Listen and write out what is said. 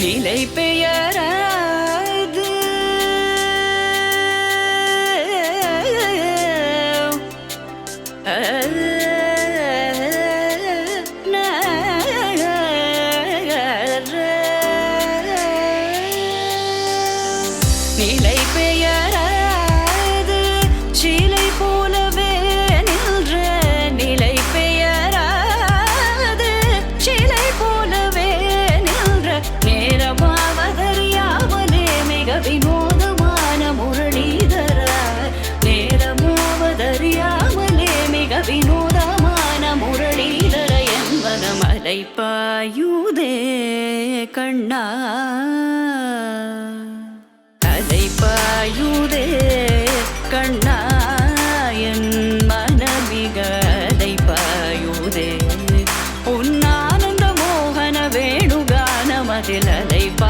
நிலை பெயராது நிலை பெயராது சிலை போலவே நின்ற நிலை பெயராது சிலை போலவே நின்ற நேரமாவதறியாமலே மிக வினோதமான முரளிதர நேரமாவதறியாமலே மிக வினோதமான முரளிதர என்பன மலைப்பாயுதே கண்ணா அலைப்பாயுதே கண்ணா என் மனமிக அலைப்பாயுதே உன் ஆனந்த மோகன வேணுகானமதில் அலைப்பா